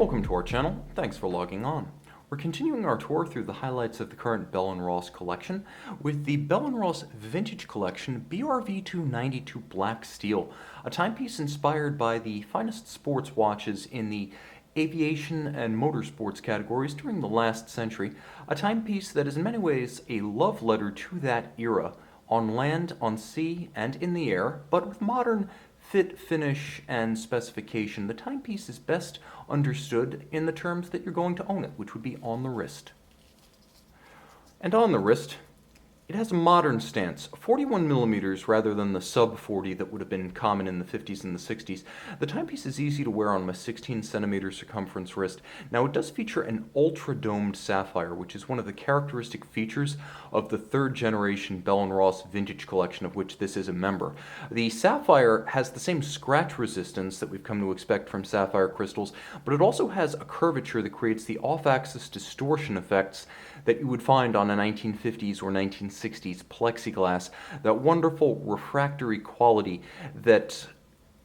Welcome to our channel. Thanks for logging on. We're continuing our tour through the highlights of the current Bell & Ross collection with the Bell & Ross Vintage Collection BR-V2-92 Black Steel, a timepiece inspired by the finest sports watches in the aviation and motorsports categories during the last century, a timepiece that is in many ways a love letter to that era, on land, on sea, and in the air, but with modern fit, finish, and specification. The timepiece is best understood in the terms that you're going to own it, which would be on the wrist. And on the wrist, it has a modern stance, 41 millimeters rather than the sub 40 that would have been common in the 50s and the 60s. The timepiece is easy to wear on my 16 centimeter circumference wrist. Now it does feature an ultra-domed sapphire, which is one of the characteristic features of the third generation Bell & Ross Vintage Collection, of which this is a member. The sapphire has the same scratch resistance that we've come to expect from sapphire crystals, but it also has a curvature that creates the off-axis distortion effects that you would find on a 1950s or 1960s plexiglass, that wonderful refractory quality that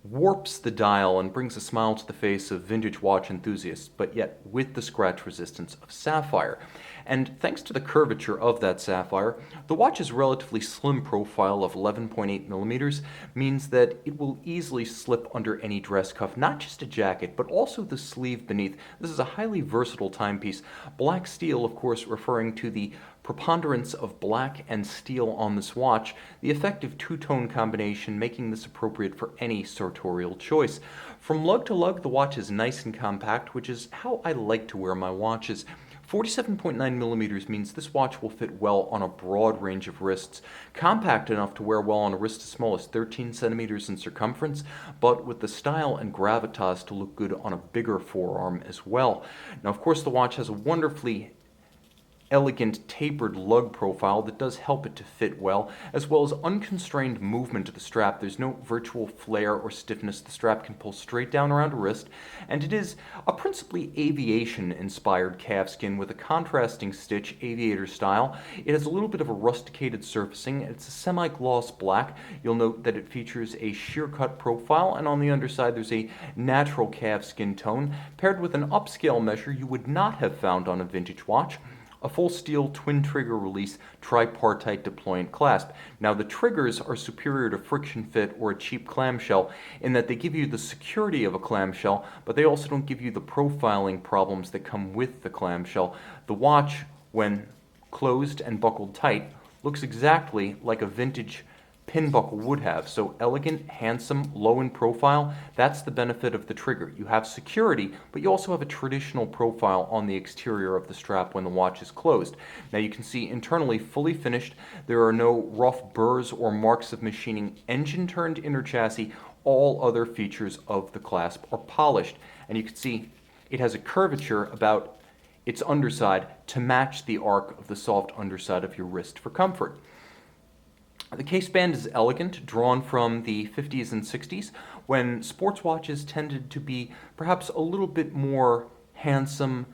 warps the dial and brings a smile to the face of vintage watch enthusiasts, but yet with the scratch resistance of sapphire. And thanks to the curvature of that sapphire, the watch's relatively slim profile of 11.8 millimeters means that it will easily slip under any dress cuff, not just a jacket, but also the sleeve beneath. This is a highly versatile timepiece. Black steel, of course, referring to the preponderance of black and steel on this watch, the effective two-tone combination making this appropriate for any sartorial choice. From lug to lug, the watch is nice and compact, which is how I like to wear my watches. 47.9 millimeters means this watch will fit well on a broad range of wrists, compact enough to wear well on a wrist as small as 13 centimeters in circumference, but with the style and gravitas to look good on a bigger forearm as well. Now, of course, the watch has a wonderfully elegant tapered lug profile that does help it to fit well as unconstrained movement to the strap. There's no virtual flare or stiffness. The strap can pull straight down around a wrist, and it is a principally aviation-inspired calfskin with a contrasting stitch, aviator style. It has a little bit of a rusticated surfacing. It's a semi-gloss black. You'll note that it features a sheer cut profile, and on the underside there's a natural calfskin tone paired with an upscale measure you would not have found on a vintage watch, a full steel twin trigger release tripartite deployant clasp. Now the triggers are superior to friction fit or a cheap clamshell in that they give you the security of a clamshell, but they also don't give you the profiling problems that come with the clamshell. The watch, when closed and buckled tight, looks exactly like a vintage pin buckle would have. So elegant, handsome, low in profile. That's the benefit of the trigger. You have security, but you also have a traditional profile on the exterior of the strap when the watch is closed. Now you can see internally fully finished. There are no rough burrs or marks of machining. Engine turned inner chassis. All other features of the clasp are polished. And you can see it has a curvature about its underside to match the arc of the soft underside of your wrist for comfort. The case band is elegant, drawn from the 50s and 60s, when sports watches tended to be perhaps a little bit more handsome,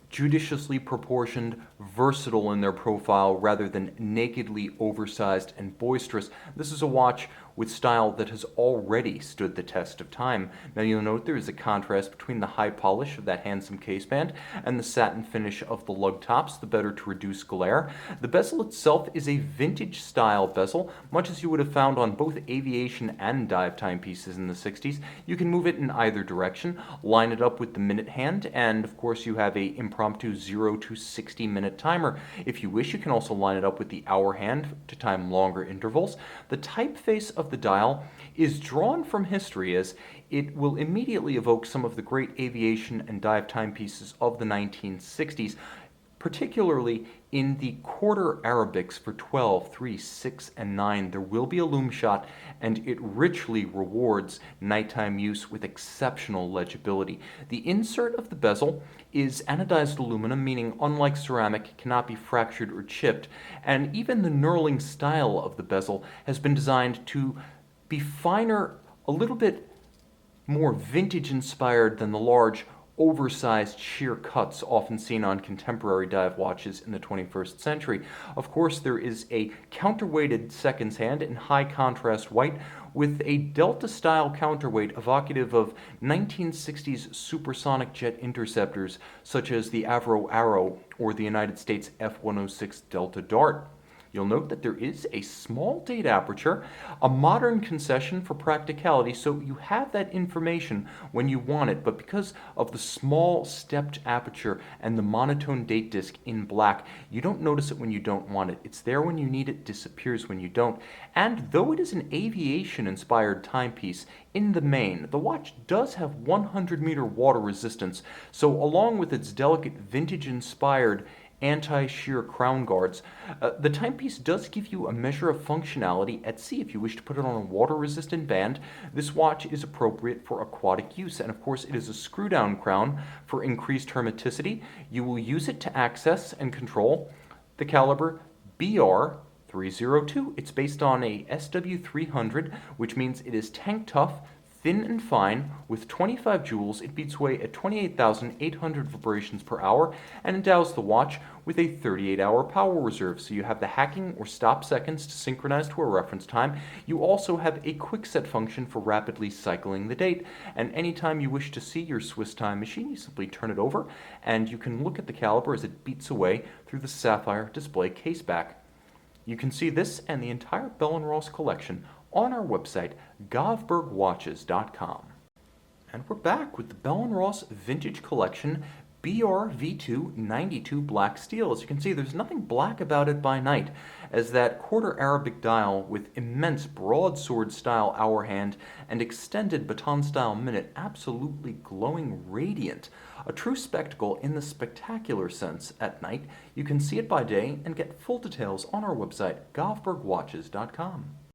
judiciously proportioned, versatile in their profile rather than nakedly oversized and boisterous. This is a watch with style that has already stood the test of time. Now you'll note there is a contrast between the high polish of that handsome caseband and the satin finish of the lug tops, the better to reduce glare. The bezel itself is a vintage style bezel, much as you would have found on both aviation and dive timepieces in the 60s. You can move it in either direction, line it up with the minute hand, and of course you have a impromptu 0 to 60 minute timer. If you wish, you can also line it up with the hour hand to time longer intervals. The typeface of the dial is drawn from history, as it will immediately evoke some of the great aviation and dive timepieces of the 1960s, particularly in the quarter Arabics for 12, 3, 6, and 9. There will be a loom shot, and it richly rewards nighttime use with exceptional legibility. The insert of the bezel is anodized aluminum, meaning unlike ceramic, it cannot be fractured or chipped, and even the knurling style of the bezel has been designed to be finer, a little bit more vintage inspired than the large oversized sheer cuts often seen on contemporary dive watches in the 21st century. Of course, there is a counterweighted seconds hand in high contrast white with a Delta-style counterweight evocative of 1960s supersonic jet interceptors such as the Avro Arrow or the United States F-106 Delta Dart. You'll note that there is a small date aperture, a modern concession for practicality, so you have that information when you want it, but because of the small stepped aperture and the monotone date disc in black, you don't notice it when you don't want it. It's there when you need it, disappears when you don't. And though it is an aviation-inspired timepiece, in the main, the watch does have 100-meter water resistance, so along with its delicate vintage-inspired anti-shear crown guards, the timepiece does give you a measure of functionality at sea. If you wish to put it on a water-resistant band, this watch is appropriate for aquatic use, and of course it is a screw-down crown for increased hermeticity. You will use it to access and control the caliber BR-V292. It's based on a SW300, which means it is tank tough, thin and fine. With 25 joules, it beats away at 28,800 vibrations per hour and endows the watch with a 38-hour power reserve, so you have the hacking or stop seconds to synchronize to a reference time. You also have a quick set function for rapidly cycling the date, and anytime you wish to see your Swiss time machine, you simply turn it over and you can look at the caliber as it beats away through the Sapphire display caseback. You can see this and the entire Bell & Ross collection on our website, govbergwatches.com. And we're back with the Bell & Ross Vintage Collection BR-V2-92 black steel. As you can see, there's nothing black about it by night, as that quarter Arabic dial with immense broadsword style hour hand and extended baton style minute absolutely glowing radiant. A true spectacle in the spectacular sense at night. You can see it by day and get full details on our website, govbergwatches.com.